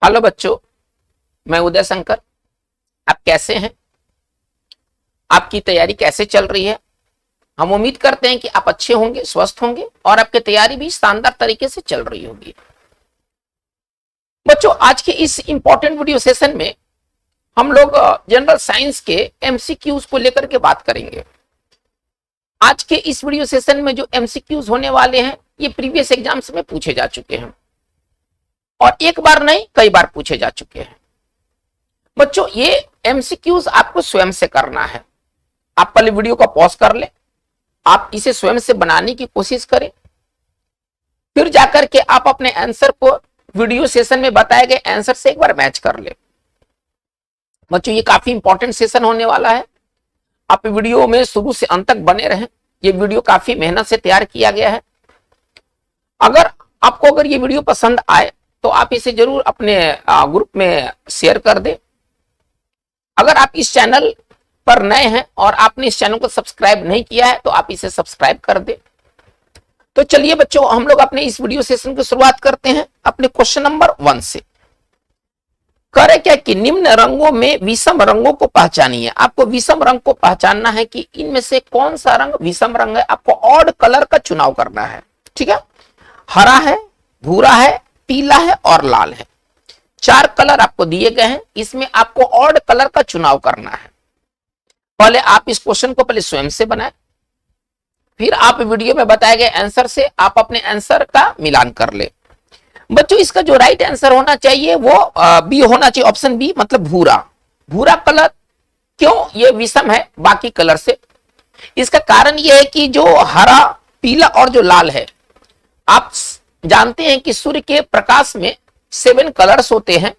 Hello बच्चों, मैं उदय शंकर। आप कैसे हैं? आपकी तैयारी कैसे चल रही है? हम उम्मीद करते हैं कि आप अच्छे होंगे, स्वस्थ होंगे और आपकी तैयारी भी शानदार तरीके से चल रही होगी। बच्चों, आज के इस इंपॉर्टेंट वीडियो सेशन में हम लोग जनरल साइंस के एमसीक्यूज को लेकर के बात करेंगे। आज के इस वीडियो सेशन में जो एमसीक्यूज होने वाले हैं, ये प्रीवियस एग्जाम्स में पूछे जा चुके हैं और एक बार नहीं, कई बार पूछे जा चुके हैं। बच्चों, ये एमसीक्यूज आपको स्वयं से करना है। आप पहले वीडियो को पॉज कर ले, आप इसे स्वयं से बनाने की कोशिश करें, फिर जाकर के आप अपने आंसर को वीडियो सेशन में बताए गए आंसर से एक बार मैच कर ले। बच्चों, ये काफी इंपॉर्टेंट सेशन होने वाला है। आप वीडियो में शुरू से अंत तक बने रहें। ये वीडियो काफी मेहनत से तैयार किया गया है। अगर ये वीडियो पसंद आए तो आप इसे जरूर अपने ग्रुप में शेयर कर दें। अगर आप इस चैनल पर नए हैं और आपने इस चैनल को सब्सक्राइब नहीं किया है तो आप इसे सब्सक्राइब कर दें। तो चलिए बच्चों, हम लोग अपने इस वीडियो सेशन की शुरुआत करते हैं अपने क्वेश्चन नंबर 1 से। करे क्या कि निम्न रंगों में विषम रंगों को पहचानिए। आपको विषम रंग को पहचानना है कि इनमें से कौन सा रंग विषम रंग है। आपको ऑड कलर का चुनाव करना है। ठीक है, हरा है, भूरा है, पीला है और लाल है। 4 कलर आपको दिए गए हैं। इसमें आपको ऑड कलर का चुनाव करना है। पहले आप इस क्वेश्चन को पहले स्वयं से बनाएं, फिर आप वीडियो में बताए गए आंसर से आप अपने आंसर का मिलान कर ले। बच्चों, इसका जो राइट आंसर होना चाहिए वो बी होना चाहिए, ऑप्शन बी, मतलब भूरा। भूरा कलर क्यों ये विषम है बाकी कलर से? इसका कारण यह है कि जो हरा, पीला और जो लाल है, आप जानते हैं कि सूर्य के प्रकाश में 7 कलर्स होते हैं।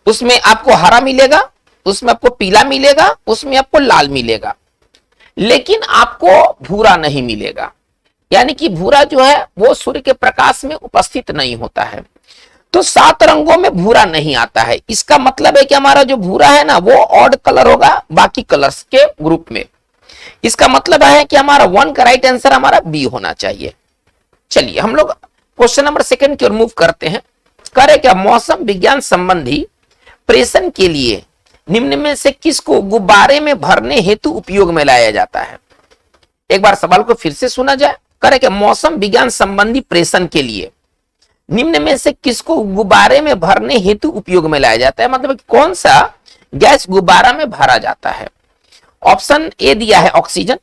उसमें आपको हरा मिलेगा, उसमें आपको पीला मिलेगा, उसमें आपको लाल मिलेगा, लेकिन आपको भूरा नहीं मिलेगा। यानी कि भूरा जो है वो सूर्य के प्रकाश में उपस्थित नहीं होता है। तो 7 रंगों में भूरा नहीं आता है। इसका मतलब है कि हमारा जो भूरा है ना, वो ऑड कलर होगा बाकी कलर्स के ग्रुप में। इसका मतलब है कि हमारा 1 का राइट आंसर हमारा बी होना चाहिए। चलिए हम लोग क्वेश्चन नंबर 2 की ओर मूव करते हैं। करे क्या मौसम विज्ञान संबंधी प्रेषण के लिए निम्न में से किसको गुब्बारे में भरने हेतु उपयोग में लाया जाता है? एक बार सवाल को फिर से सुना जाए। करे क्या मौसम विज्ञान संबंधी प्रेषण के लिए निम्न में से किसको गुब्बारे में भरने हेतु उपयोग में लाया जाता है? मतलब कौन सा गैस गुब्बारा में भरा जाता है? ऑप्शन ए दिया है ऑक्सीजन,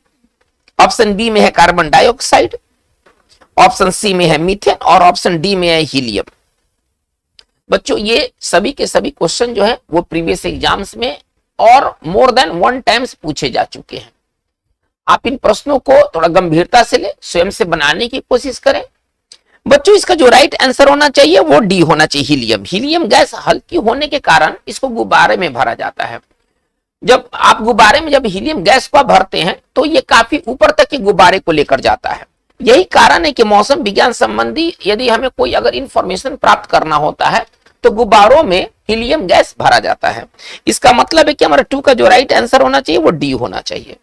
ऑप्शन बी में है कार्बन डाइऑक्साइड, ऑप्शन सी में है मीथेन और ऑप्शन डी में है हीलियम। बच्चों, ये सभी के सभी क्वेश्चन जो है वो प्रीवियस एग्जाम्स में और मोर देन 1 टाइम्स पूछे जा चुके हैं। आप इन प्रश्नों को थोड़ा गंभीरता से ले, स्वयं से बनाने की कोशिश करें। बच्चों, इसका जो राइट आंसर होना चाहिए वो डी होना चाहिए, हीलियम। हीलियम गैस हल्की होने के कारण इसको गुब्बारे में भरा जाता है। जब आप गुब्बारे में जब हीलियम गैस को भरते हैं तो ये काफी ऊपर तक के गुब्बारे को लेकर जाता है। यही कारण है कि मौसम विज्ञान संबंधी यदि हमें कोई अगर इंफॉर्मेशन प्राप्त करना होता है तो गुब्बारों में हीलियम गैस भरा जाता है। इसका मतलब है कि हमारा 2 का जो राइट आंसर होना चाहिए वो डी होना चाहिए।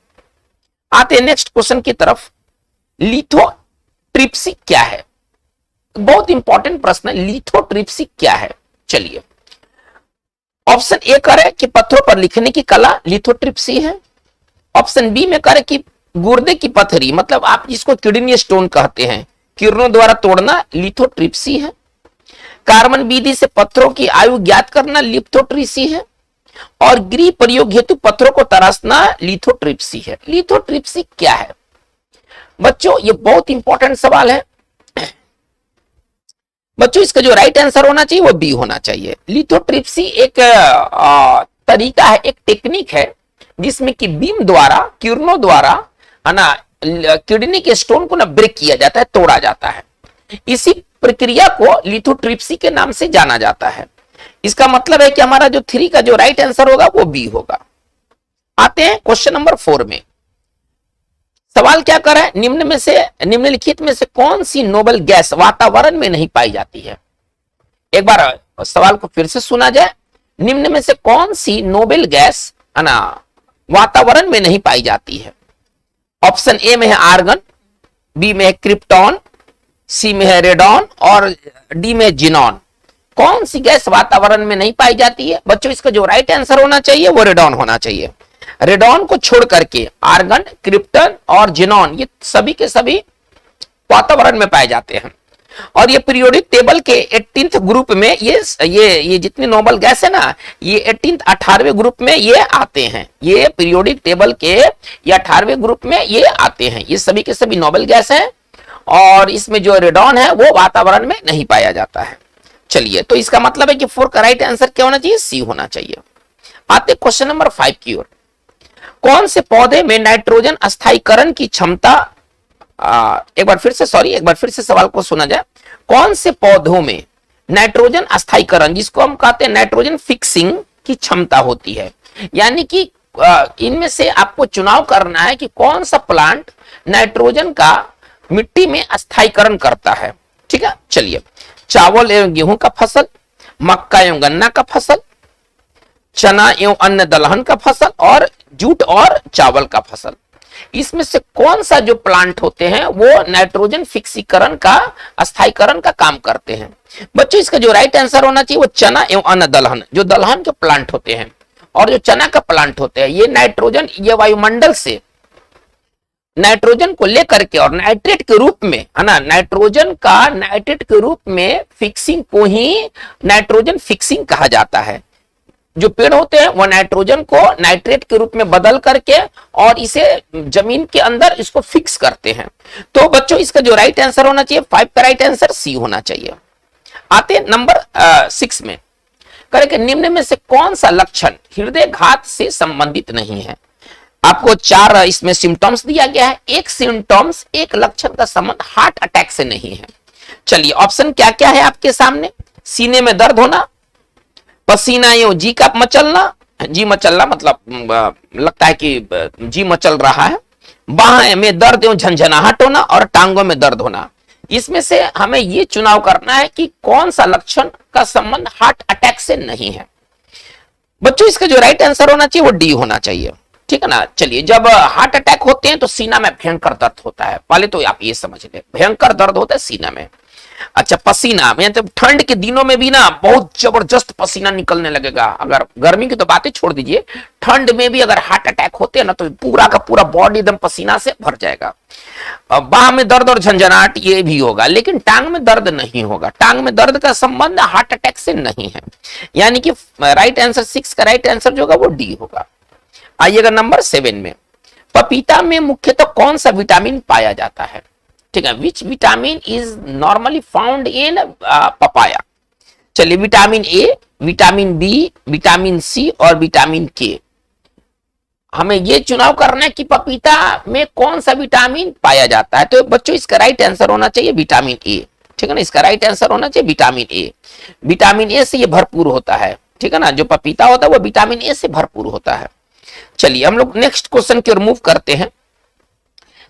आते हैं नेक्स्ट क्वेश्चन की तरफ। लिथोट्रिप्सी क्या है? बहुत इंपॉर्टेंट प्रश्न है, लिथोट्रिप्सी क्या है? चलिए, ऑप्शन ए करें कि पत्थरों पर लिखने की कला लिथोट्रिप्सी है। ऑप्शन बी में करें कि गुर्दे की पथरी, मतलब आप जिसको किडनी स्टोन कहते हैं, किरणों द्वारा तोड़ना लिथोट्रिप्सी है। कार्बन विधि से पत्थरों की आयु ज्ञात करना लिथोट्रिप्सी है। और गृह प्रयोग हेतु पत्थरों को तराशना लिथोट्रिप्सी है। लिथोट्रिप्सी क्या है? बच्चों, ये बहुत इंपॉर्टेंट सवाल है। बच्चों, इसका जो राइट आंसर होना चाहिए वो बी होना चाहिए। लिथोट्रिप्सी एक तरीका है, एक टेक्निक है जिसमें कि बीम द्वारा, किरणों द्वारा है ना, किडनी के स्टोन को ना ब्रेक किया जाता है, तोड़ा जाता है। इसी प्रक्रिया को लिथोट्रिप्सी के नाम से जाना जाता है। इसका मतलब है कि हमारा जो 3 का जो राइट आंसर होगा वो बी होगा। आते हैं क्वेश्चन नंबर 4 में। सवाल क्या कर रहा है? निम्नलिखित में से कौन सी नोबल गैस वातावरण में नहीं पाई जाती है? एक बार सवाल को फिर से सुना जाए। निम्न में से कौन सी नोबेल गैस है ना वातावरण में नहीं पाई जाती है? ऑप्शन ए में है आर्गन, बी में है क्रिप्टॉन, सी में है रेडॉन और डी में जिनॉन। कौन सी गैस वातावरण में नहीं पाई जाती है? बच्चों इसका जो राइट आंसर होना चाहिए वो रेडॉन होना चाहिए। रेडॉन को छोड़ करके आर्गन, क्रिप्टन और जिनॉन ये सभी के सभी वातावरण में पाए जाते हैं। और ये पीरियोडिक टेबल के 18th ग्रुप में ये जितनी नोबल गैस है ना, ये 18वें ग्रुप में ये आते हैं। ये पीरियोडिक टेबल के ये 18वें ग्रुप में ये आते हैं। ये सभी के सभी नोबल गैस हैं और इसमें जो रेडॉन है वो वातावरण में नहीं पाया जाता है। चलिए, तो इसका मतलब है कि 4 का राइट आंसर क्या होना चाहिए? सी होना चाहिए। आते क्वेश्चन नंबर 5 की ओर। कौन से पौधे में नाइट्रोजन स्थायीकरण की क्षमता, एक बार फिर से सवाल को सुना जाए। कौन से पौधों में नाइट्रोजन स्थायीकरण, जिसको हम कहते हैं नाइट्रोजन फिक्सिंग की क्षमता होती है? यानी कि इनमें से आपको चुनाव करना है कि कौन सा प्लांट नाइट्रोजन का मिट्टी में स्थायीकरण करता है। ठीक है, चलिए। चावल एवं गेहूं का फसल, मक्का एवं गन्ना का फसल, चना एवं अन्य दलहन का फसल और जूट और चावल का फसल। इसमें से कौन सा जो प्लांट होते हैं वो नाइट्रोजन फिक्सीकरण का, स्थायीकरण का काम करते हैं? बच्चों इसका जो राइट आंसर होना चाहिए वो चना एवं अन्य दलहन, जो दलहन के प्लांट होते हैं और जो चना का प्लांट होते हैं, ये नाइट्रोजन, ये वायुमंडल से नाइट्रोजन को लेकर के और नाइट्रेट के रूप में, है ना, नाइट्रोजन का नाइट्रेट के रूप में फिक्सिंग को ही नाइट्रोजन फिक्सिंग कहा जाता है। जो पेड़ होते हैं वो नाइट्रोजन को नाइट्रेट के रूप में बदल करके और इसे जमीन के अंदर इसको फिक्स करते हैं। तो बच्चों इसका जो राइट आंसर होना चाहिए 5 का राइट आंसर सी होना चाहिए। आते नंबर 6 में। करें निम्न में से कौन सा लक्षण हृदय घात से संबंधित नहीं है? आपको 4 इसमें सिम्टम्स दिया गया है। एक सिम्टम्स, एक लक्षण का संबंध हार्ट अटैक से नहीं है। चलिए, ऑप्शन क्या क्या है आपके सामने? सीने में दर्द होना, पसीना एवं जी का मचलना, जी मचलना मतलब लगता है कि जी मचल रहा है, बाह में दर्द एवं झंझनाहट होना और टांगों में दर्द होना। इसमें से हमें ये चुनाव करना है कि कौन सा लक्षण का संबंध हार्ट अटैक से नहीं है। बच्चों इसका जो राइट आंसर होना चाहिए वो डी होना चाहिए। ठीक है ना। चलिए, जब हार्ट अटैक होते हैं तो सीना में भयंकर दर्द होता है। पहले तो आप ये समझ ले, भयंकर दर्द होता है सीना में। अच्छा, पसीना में तो ठंड के दिनों में भी ना बहुत जबरदस्त पसीना निकलने लगेगा। अगर गर्मी की तो बातें छोड़ दीजिए, ठंड में भी अगर हार्ट अटैक होते हैं ना तो पूरा का पूरा बॉडी एकदम पसीना से भर जाएगा। बाह में दर्द और झंझनाहट ये भी होगा, लेकिन टांग में दर्द नहीं होगा। टांग में दर्द का संबंध हार्ट अटैक से नहीं है। यानी कि राइट आंसर 6 का राइट आंसर जो होगा वो डी होगा। आइएगा नंबर 7 में। पपीता में मुख्यतः कौन सा विटामिन पाया जाता है? ठीक है, which vitamin is normally found in papaya? चलिए, vitamin A, vitamin B, vitamin C और विटामिन के। हमें यह चुनाव करना है कि पपीता में कौन सा विटामिन पाया जाता है। तो बच्चों इसका राइट आंसर होना चाहिए विटामिन ए। ठीक है ना, इसका राइट आंसर होना चाहिए विटामिन ए। विटामिन ए से ये भरपूर होता है। ठीक है ना, जो पपीता होता है वो विटामिन ए से भरपूर होता है। चलिए, हम लोग नेक्स्ट क्वेश्चन की ओर मूव करते हैं।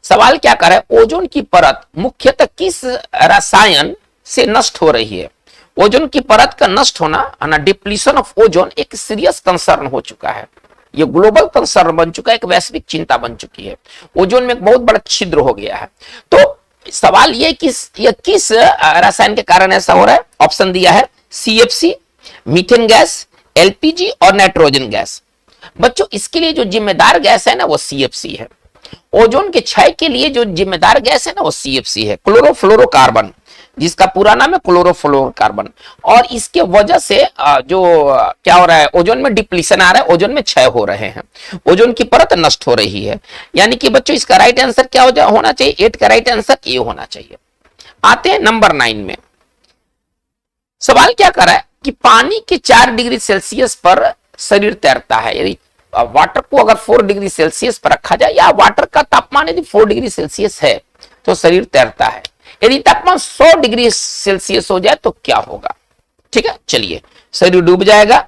सवाल क्या कर रहा है? ओजोन की परत मुख्यतः किस रसायन से नष्ट हो रही है? ओजोन की परत का नष्ट होना, ना, डिप्लीशन ऑफ ओजोन एक सीरियस कंसर्न हो चुका है। ये ग्लोबल कंसर्न बन चुका है, एक वैश्विक चिंता बन चुकी है। ओजोन में एक बहुत बड़ा छिद्र हो गया है। तो सवाल ये किस रसायन के कारण ऐसा हो रहा है? ऑप्शन दिया है सीएफसी, मीथेन गैस, एलपीजी और नाइट्रोजन गैस। बच्चों इसके लिए जो जिम्मेदार गैस है ना वो सीएफसी है। ओजोन के क्षय के लिए जो जिम्मेदार गैस है ना वो सीएफसी है, क्लोरोफ्लोरोकार्बन, जिसका पूरा नाम है क्लोरोफ्लोरोकार्बन। और इसके वजह से जो क्या हो रहा है, ओजोन में डिप्लीशन आ रहा है, ओजोन में क्षय हो रहे हैं, ओजोन की परत नष्ट हो रही है। यानी कि बच्चों इसका राइट आंसर क्या होना चाहिए? 8 का राइट आंसर ए होना चाहिए। आते हैं नंबर 9 में। सवाल क्या कर रहा है कि पानी के 4 डिग्री सेल्सियस पर शरीर तैरता है। यदि वाटर को अगर 4 डिग्री सेल्सियस पर रखा जाए या वाटर का तापमान यदि 4 डिग्री सेल्सियस है तो शरीर तैरता है। यदि तापमान 100 डिग्री सेल्सियस हो जाए तो क्या होगा? ठीक है, चलिए, शरीर डूब जाएगा,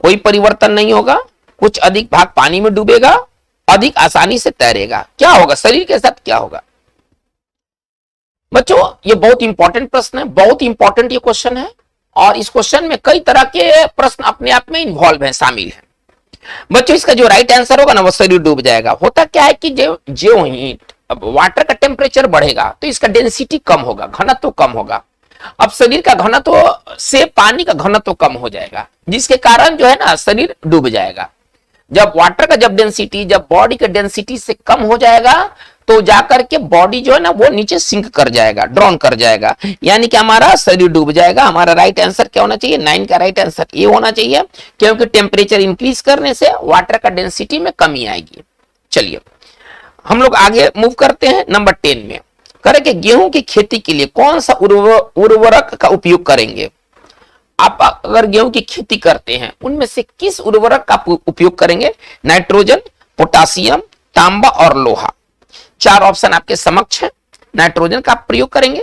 कोई परिवर्तन नहीं होगा, कुछ अधिक भाग पानी में डूबेगा, अधिक आसानी से तैरेगा। क्या होगा शरीर के साथ, क्या होगा? बच्चों ये बहुत इंपॉर्टेंट प्रश्न है, बहुत इंपॉर्टेंट ये क्वेश्चन है। और इस क्वेश्चन में कई तरह के प्रश्न अपने आप में इन्वॉल्व है, शामिल है। बच्चों इसका जो राइट आंसर होगा ना वो शरीर डूब जाएगा। होता क्या है कि जो ही वाटर का टेम्परेचर बढ़ेगा तो इसका डेंसिटी कम होगा, घनत्व कम होगा। अब शरीर का घनत्व से पानी का घनत्व कम हो जाएगा, जिसके कारण जो है ना शरीर डूब जाएगा। जब वाटर का जब डेंसिटी जब बॉडी के डेंसिटी से कम हो जाएगा तो जाकर के बॉडी जो है ना वो नीचे सिंक कर जाएगा, ड्रॉन कर जाएगा, यानी कि हमारा शरीर डूब जाएगा। हमारा राइट आंसर क्या होना चाहिए? 9 का राइट आंसर ये होना चाहिए, क्योंकि टेम्परेचर इंक्रीज करने से वाटर का डेंसिटी में कमी आएगी। चलिए हम लोग आगे मूव करते हैं नंबर 10 में। करें कि गेहूं की खेती के लिए कौन सा उर्वरक का उपयोग करेंगे? आप अगर गेहूं की खेती करते हैं उनमें से किस उर्वरक का उपयोग करेंगे? नाइट्रोजन, पोटासियम, तांबा और लोहा। 4 ऑप्शन आपके समक्ष है। नाइट्रोजन का प्रयोग करेंगे,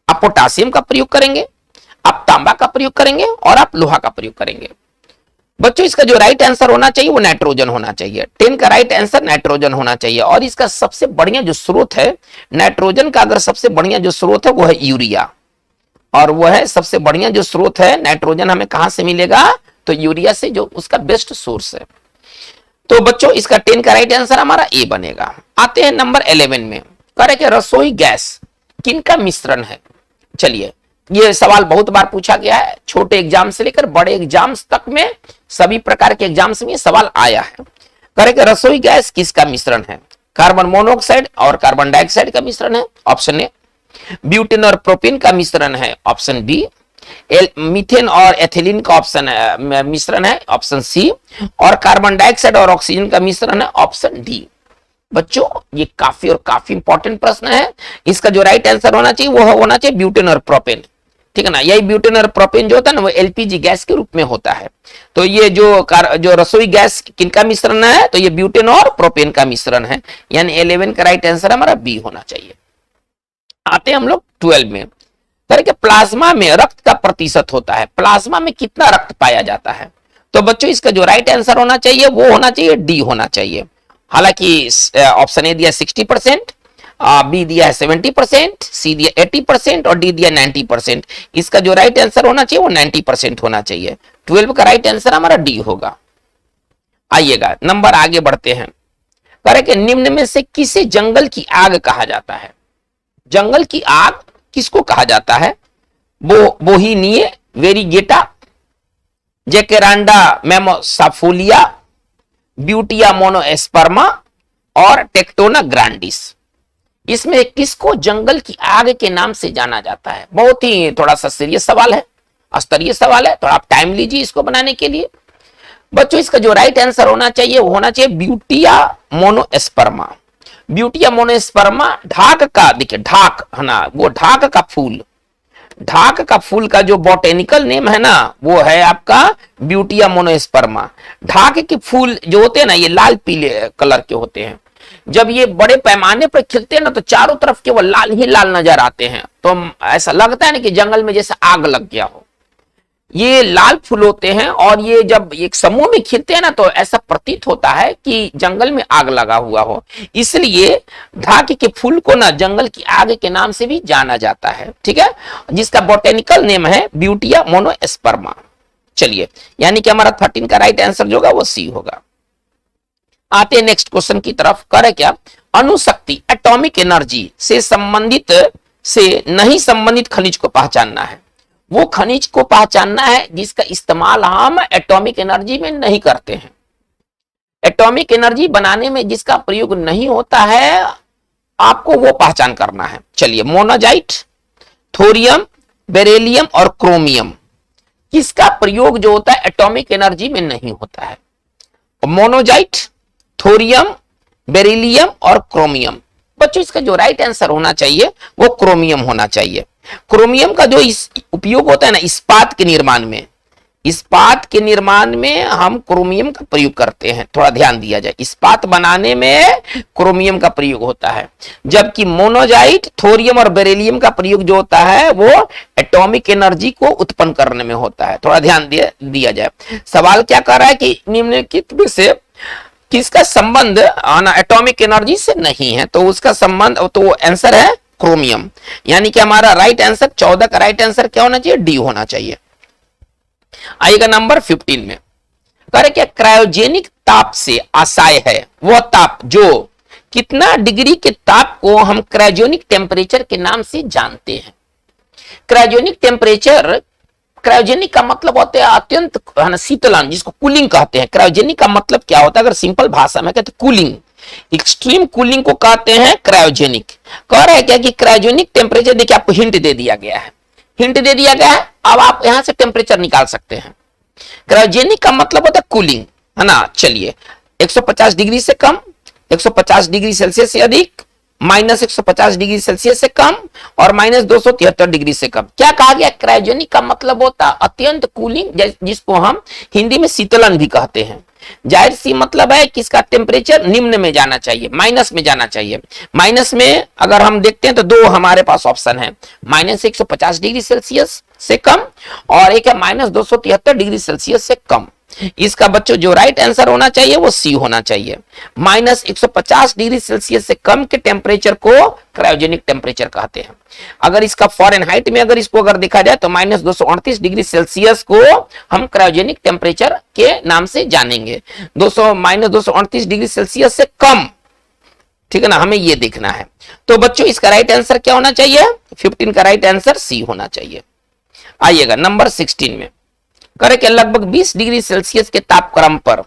आप पोटासियम का प्रयोग करेंगे, आप तांबा का प्रयोग करेंगे और आप लोहा का प्रयोग करेंगे। बच्चों इसका जो राइट आंसर होना चाहिए वो नाइट्रोजन होना चाहिए। 10 का राइट आंसर नाइट्रोजन होना चाहिए। और इसका सबसे बढ़िया जो स्रोत है नाइट्रोजन का, अगर सबसे बढ़िया जो स्रोत है वो है यूरिया, और वह है सबसे बढ़िया जो स्रोत है नाइट्रोजन हमें कहां से मिलेगा? तो यूरिया से, जो उसका बेस्ट सोर्स है। तो बच्चों इसका 10 का राइट आंसर हमारा ए बनेगा। आते हैं नंबर 11 में। करें कि रसोई गैस किनका मिश्रण है? चलिए ये सवाल बहुत बार पूछा गया है, छोटे एग्जाम से लेकर बड़े एग्जाम्स तक में, सभी प्रकार के एग्जाम्स में सवाल आया है। करें कि रसोई गैस किसका मिश्रण है? कार्बन मोनोऑक्साइड और कार्बन डाइऑक्साइड का मिश्रण है, ऑप्शन ए। ब्यूटेन और प्रोपेन का मिश्रण है, ऑप्शन बी। मीथेन और एथिलीन का ऑप्शन मिश्रण है, ऑप्शन सी। और कार्बन डाइऑक्साइड और ऑक्सीजन का मिश्रण है, ऑप्शन डी। बच्चों ये काफी और काफी इंपॉर्टेंट प्रश्न है। इसका जो राइट आंसर होना चाहिए वो होना चाहिए ब्यूटेन और प्रोपेन, ठीक है ना। यही ब्यूटेन और प्रोपेन जो होता है ना वो एलपीजी गैस के रूप में होता है। तो ये जो रसोई गैस किनका मिश्रण है? तो ये ब्यूटेन और प्रोपेन का मिश्रण है, यानी 11 का राइट आंसर हमारा बी होना चाहिए। आते हैं हम लोग 12 में। करके प्लाज्मा में रक्त का प्रतिशत होता है, प्लाज्मा में कितना रक्त पाया जाता है? तो बच्चों इसका जो राइट आंसर होना चाहिए वो होना चाहिए डी होना चाहिए। हालांकि ऑप्शन ए दिया 60%, बी दिया है 70%, सी दिया 80% और डी दिया 90%। इसका जो राइट आंसर होना चाहिए वो 90% होना चाहिए। 12 का राइट आंसर हमारा डी होगा। आइएगा नंबर आगे बढ़ते हैं। करें निम्न में से किसे जंगल की आग कहा जाता है? जंगल की आग किसको कहा जाता है? बोहिनिए वेरीगेटा, जेकेरांडा मेमोसाफोलिया, ब्यूटिया मोनोएस्पर्मा और टेक्टोना ग्रांडिस। इसमें किसको जंगल की आग के नाम से जाना जाता है? बहुत ही थोड़ा सा सीरियस सवाल है, स्तरीय सवाल है, तो आप टाइम लीजिए इसको बनाने के लिए। बच्चों इसका जो राइट आंसर होना चाहिए वो होना चाहिए ब्यूटिया मोनोएस्पर्मा। ब्यूटिया मोनोएस्पर्मा ढाक का, देखिए ढाक है ना, वो ढाक का फूल, ढाक का फूल का जो बॉटेनिकल नेम है ना वो है आपका ब्यूटिया मोनोएस्पर्मा। ढाक के फूल जो होते हैं ना ये लाल पीले कलर के होते हैं। जब ये बड़े पैमाने पर खिलते हैं ना तो चारों तरफ केवल लाल ही लाल नजर आते हैं, तो ऐसा लगता है ना कि जंगल में जैसे आग लग गया हो। ये लाल फूल होते हैं और ये जब एक समूह में खिलते हैं ना तो ऐसा प्रतीत होता है कि जंगल में आग लगा हुआ हो। इसलिए ढाक के फूल को ना जंगल की आग के नाम से भी जाना जाता है, ठीक है, जिसका बॉटेनिकल नेम है ब्यूटिया मोनोएस्पर्मा। चलिए यानी कि हमारा 13 का राइट आंसर जो होगा वो सी होगा। आते हैं नेक्स्ट क्वेश्चन की तरफ। करे क्या? अणुशक्ति एटॉमिक एनर्जी से संबंधित से नहीं संबंधित खनिज को पहचानना है। वो खनिज को पहचानना है जिसका इस्तेमाल हम एटॉमिक एनर्जी में नहीं करते हैं। एटॉमिक एनर्जी बनाने में जिसका प्रयोग नहीं होता है आपको वो पहचान करना है। चलिए मोनाजाइट, थोरियम, बेरिलियम और क्रोमियम, किसका प्रयोग जो होता है एटॉमिक एनर्जी में नहीं होता है? मोनोजाइट, थोरियम, बेरिलियम और क्रोमियम। बच्चों इसका जो राइट आंसर होना चाहिए वो क्रोमियम होना चाहिए। क्रोमियम का जो उपयोग होता है ना इस्पात के निर्माण में, इस्पात के निर्माण में हम क्रोमियम का प्रयोग करते हैं, थोड़ा ध्यान दिया जाए। इस्पात बनाने में क्रोमियम का प्रयोग होता है, जबकि मोनोजाइट, थोरियम और बेरिलियम का प्रयोग जो होता है वो एटॉमिक एनर्जी को उत्पन्न करने में होता है। थोड़ा ध्यान दिया जाए। सवाल क्या कर रहा है कि निम्नलिखित में से किसका संबंध एटॉमिक एनर्जी से नहीं है? तो उसका संबंध, तो आंसर है क्रोमियम। यानी कि हमारा राइट आंसर 14 का राइट आंसर क्या होना चाहिए? डी होना चाहिए। आइएगा नंबर 15 में। करे क्या? क्रायोजेनिक ताप से आशय है वह ताप जो कितना डिग्री के ताप को हम क्रायोजेनिक टेम्परेचर के नाम से जानते हैं। क्रायोजेनिक टेम्परेचर, क्रायोजेनिक का मतलब होता है अत्यंत शीतलन, जिसको कूलिंग कहते हैं। क्रायोजेनिक का मतलब क्या होता है, अगर सिंपल भाषा में कहते हैं कूलिंग, एक्सट्रीम कूलिंग को कहते हैं क्रायोजेनिक। कह रहे हैं क्या कि क्रायोजेनिक टेम्परेचर, देखिए आपको हिंट दे दिया गया है, हिंट दे दिया गया है, अब आप यहां से टेम्परेचर निकाल सकते हैं। क्रायोजेनिक का मतलब होता है कूलिंग, है ना। चलिए 150 डिग्री से कम, 150 डिग्री सेल्सियस से अधिक, माइनस 150 डिग्री सेल्सियस से कम और माइनस 273 डिग्री से कम। क्या कहा गया, क्रायोजेनिक का मतलब होता है अत्यंत कूलिंग, जिसको हम हिंदी में शीतलन भी कहते हैं। जाहिर सी मतलब है कि इसका टेम्परेचर निम्न में जाना चाहिए, माइनस में जाना चाहिए। माइनस में अगर हम देखते हैं तो दो हमारे पास ऑप्शन है, माइनस 150 डिग्री सेल्सियस से कम और एक है माइनस 273 डिग्री सेल्सियस से कम। इसका बच्चों जो राइट आंसर होना चाहिए वो सी होना चाहिए। माइनस 150 डिग्री सेल्सियस से कम के टेम्परेचर को क्रायोजेनिक टेम्परेचर कहते हैं। अगर इसका फ़ारेनहाइट में अगर इसको अगर देखा जाए तो माइनस 238 डिग्री सेल्सियस को हम क्रायोजेनिक टेम्परेचर के नाम से जानेंगे। माइनस 238 डिग्री सेल्सियस से कम, ठीक है ना, हमें ये देखना है। तो बच्चों इसका राइट आंसर क्या होना चाहिए, 15 का राइट आंसर सी होना चाहिए। आइएगा नंबर 16 में, करे कि लगभग 20 डिग्री सेल्सियस के तापक्रम पर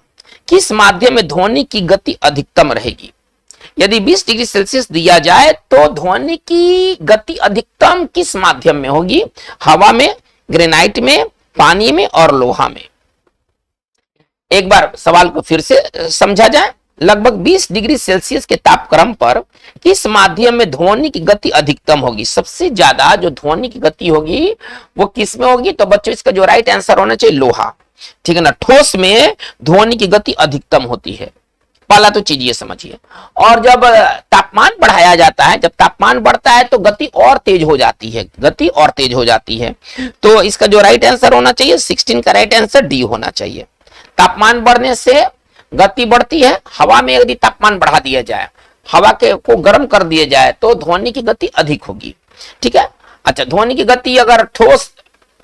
किस माध्यम में ध्वनि की गति अधिकतम रहेगी। यदि 20 डिग्री सेल्सियस दिया जाए तो ध्वनि की गति अधिकतम किस माध्यम में होगी, हवा में, ग्रेनाइट में, पानी में और लोहा में। एक बार सवाल को फिर से समझा जाए, लगभग 20 डिग्री सेल्सियस के तापक्रम पर किस माध्यम में ध्वनि की गति अधिकतम होगी। सबसे ज्यादा जो ध्वनि की गति होगी वो किस में होगी, तो बच्चों इसका जो राइट आंसर होना चाहिए लोहा, ठीक है ना। ठोस में ध्वनि की गति अधिकतम होती है, पहला तो चीज ये समझिए। और जब तापमान बढ़ाया जाता है, जब तापमान बढ़ता है तो गति और तेज हो जाती है, गति और तेज हो जाती है। तो इसका जो राइट आंसर होना चाहिए 16 का राइट आंसर डी होना चाहिए। तापमान बढ़ने से गति बढ़ती है, हवा में यदि तापमान बढ़ा दिया जाए, हवा के को गर्म कर दिया जाए तो ध्वनि की गति अधिक होगी, ठीक है। अच्छा, ध्वनि की गति अगर ठोस,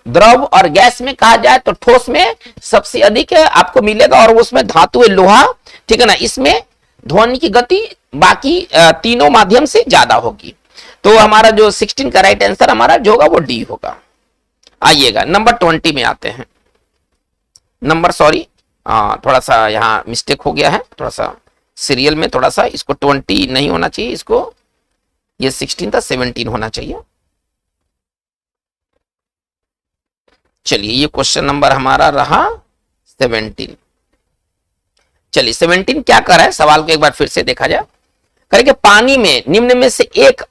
द्रव और गैस में कहा जाए तो ठोस में सबसे अधिक आपको मिलेगा और उसमें धातु है लोहा, ठीक है ना। इसमें ध्वनि की गति बाकी तीनों माध्यम से ज्यादा होगी। तो हमारा जो 16 का राइट आंसर हमारा जो होगा वो डी होगा। आइएगा नंबर 20 में आते हैं। नंबर सॉरी, थोड़ा सा यहाँ मिस्टेक हो गया है, थोड़ा सा सीरियल में थोड़ा सा, इसको 20 नहीं होना चाहिए, इसको ये 16 था, 17 होना चाहिए। चलिए ये क्वेश्चन नंबर हमारा रहा 17। चलिए 17 क्या कर रहा है, सवाल को एक बार फिर से देखा जाए। करेंगे पानी में निम्न में से एक,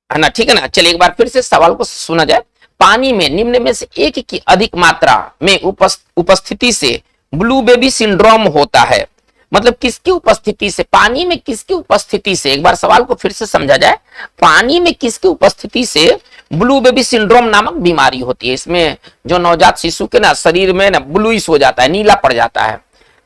है ना, ठीक है ना। चलिए एक बार फिर से सवाल को सुना जाए। पानी में निम्न में से एक की अधिक मात्रा में उपस्थिति से ब्लू बेबी सिंड्रोम होता है। मतलब किसकी उपस्थिति से, पानी में किसकी उपस्थिति से, एक बार सवाल को फिर से समझा जाए। पानी में किसकी उपस्थिति से ब्लू बेबी सिंड्रोम नामक बीमारी होती है। इसमें जो नवजात शिशु के ना शरीर में ना ब्लूइश हो जाता है, नीला पड़ जाता है,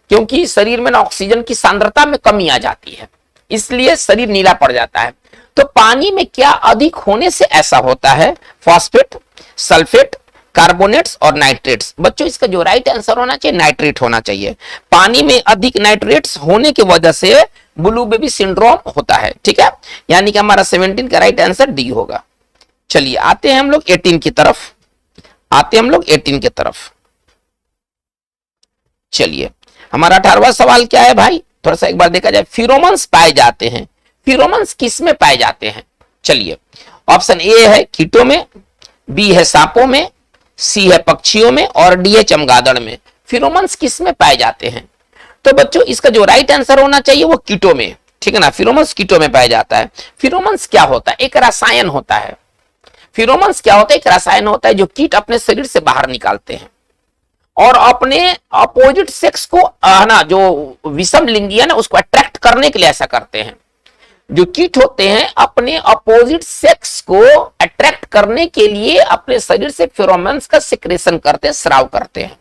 क्योंकि शरीर में ना ऑक्सीजन की सांद्रता में कमी आ जाती है, इसलिए शरीर नीला पड़ जाता है। तो पानी में क्या अधिक होने से ऐसा होता है, फॉस्फेट, सल्फेट, कार्बोनेट्स और नाइट्रेट्स। बच्चों इसका जो राइट आंसर होना चाहिए नाइट्रेट होना चाहिए। पानी में अधिक नाइट्रेट्स होने की वजह से ब्लू बेबी सिंड्रोम होता है, ठीक है। यानी कि हमारा 17 का राइट आंसर डी होगा। चलिए आते हैं हम लोग 18 की तरफ, आते हैं हम लोग 18 की तरफ। चलिए हमारा 18वां सवाल क्या है भाई, थोड़ा सा एक बार देखा जाए। फिरोमन्स पाए जाते हैं, फिरोमन्स किस में पाए जाते हैं। चलिए ऑप्शन ए है कीटों में, बी है सांपों में, सी है पक्षियों में और डी है चमगादड़ में। फिरोमन्स किस में पाए जाते हैं, तो बच्चों इसका जो राइट आंसर होना चाहिए वो कीटों में, ठीक है ना। फिरोमन्स कीटों में पाया जाता है। फिरोमन्स क्या होता है, एक रसायन होता है। फिरोमन्स क्या होता है, एक रसायन होता है जो कीट अपने शरीर से बाहर निकालते हैं और अपने अपोजिट सेक्स को, ना जो विषम लिंगी है ना, उसको अट्रैक्ट करने के लिए ऐसा करते हैं। जो कीट होते हैं अपने अपोजिट सेक्स को अट्रैक्ट करने के लिए अपने शरीर से फेरोमोन्स का सिक्रेशन करते हैं, स्राव करते हैं।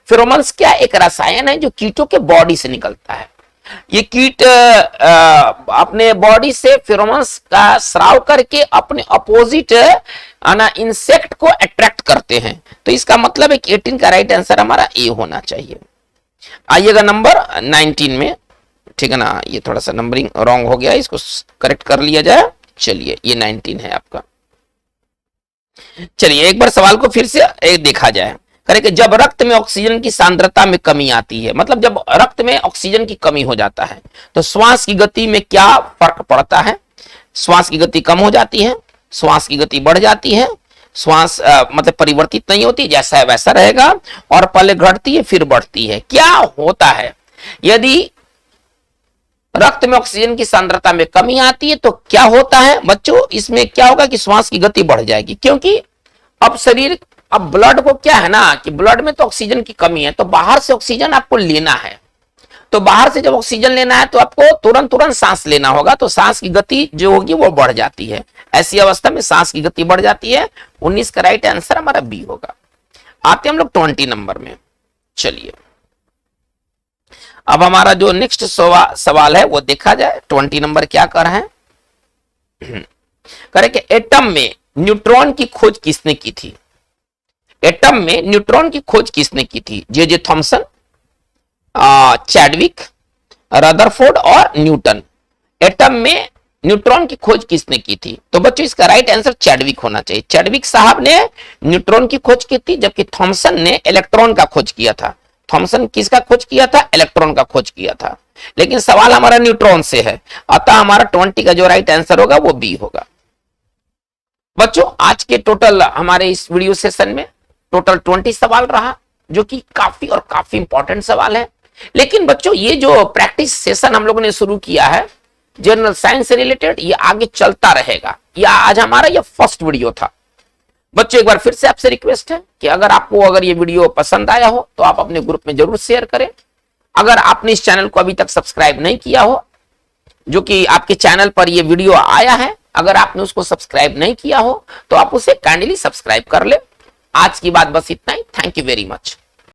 फेरोमोन्स क्या, एक रसायन है जो कीटों के बॉडी से निकलता है। ये कीट अपने बॉडी से फेरोमोन्स का स्राव करके अपने अपोजिट इंसेक्ट को अट्रैक्ट करते हैं। तो इसका मतलब है कि 18 का राइट आंसर हमारा ए होना चाहिए। आइएगा नंबर 19 में, ठीक है ना। ये थोड़ा सा नंबरिंग रॉन्ग हो गया, इसको करेक्ट कर लिया जाए। चलिए ये 19 है आपका। चलिए एक बार सवाल को फिर से देखा जाए। करें कि जब रक्त में ऑक्सीजन की सांद्रता में कमी आती है, मतलब जब रक्त में ऑक्सीजन की कमी हो जाता है तो श्वास की गति में क्या फर्क पड़ता है? श्वास की गति कम हो जाती है, श्वास की गति बढ़ जाती है, श्वास मतलब परिवर्तित नहीं होती, जैसा है वैसा रहेगा, और पहले घटती है फिर बढ़ती है। क्या होता है यदि रक्त में ऑक्सीजन की सांद्रता में कमी आती है? तो क्या होता है बच्चों, इसमें क्या होगा कि श्वास की गति बढ़ जाएगी, क्योंकि अब शरीर, अब ब्लड को क्या है ना कि ब्लड में तो ऑक्सीजन की कमी है, तो बाहर से ऑक्सीजन आपको लेना है। तो बाहर से जब ऑक्सीजन लेना है तो आपको तुरंत सांस लेना होगा, तो सांस की गति जो होगी वो बढ़ जाती है। ऐसी अवस्था में सांस की गति बढ़ जाती है। 19 का राइट आंसर हमारा बी होगा। आते हम लोग 20 नंबर में। चलिए अब हमारा जो नेक्स्ट सवाल है वो देखा जाए। 20 नंबर क्या कर रहे हैं? करे कि एटम में न्यूट्रॉन की खोज किसने की थी? एटम में न्यूट्रॉन की खोज किसने की थी? जे थॉमसन, चैडविक, रदरफोर्ड और न्यूटन। एटम में न्यूट्रॉन की खोज किसने की थी? तो बच्चों इसका राइट आंसर चैडविक होना चाहिए। चैडविक साहब ने न्यूट्रॉन की खोज की थी, जबकि थॉमसन ने इलेक्ट्रॉन का खोज किया था। थॉमसन किसका खोज किया था? इलेक्ट्रॉन का खोज किया था। लेकिन सवाल हमारा न्यूट्रॉन से है, अतः हमारा 20 का जो राइट आंसर होगा वो बी होगा। बच्चों आज के टोटल हमारे इस वीडियो सेशन में टोटल 20 सवाल रहा, जो कि काफी इंपॉर्टेंट सवाल है। लेकिन बच्चों ये जो प्रैक्टिस सेशन हम लोगों ने शुरू किया है जनरल साइंस से रिलेटेड, ये आगे चलता रहेगा। ये आज हमारा ये फर्स्ट वीडियो था। बच्चों एक बार फिर से आपसे रिक्वेस्ट है कि अगर ये वीडियो पसंद आया हो तो आप अपने ग्रुप में जरूर शेयर करें। अगर आपने इस चैनल को अभी तक सब्सक्राइब नहीं किया हो, जो कि आपके चैनल पर ये वीडियो आया है, अगर आपने उसको सब्सक्राइब नहीं किया हो तो आप उसे काइंडली सब्सक्राइब कर ले। आज की बात बस इतना ही। Thank you very much.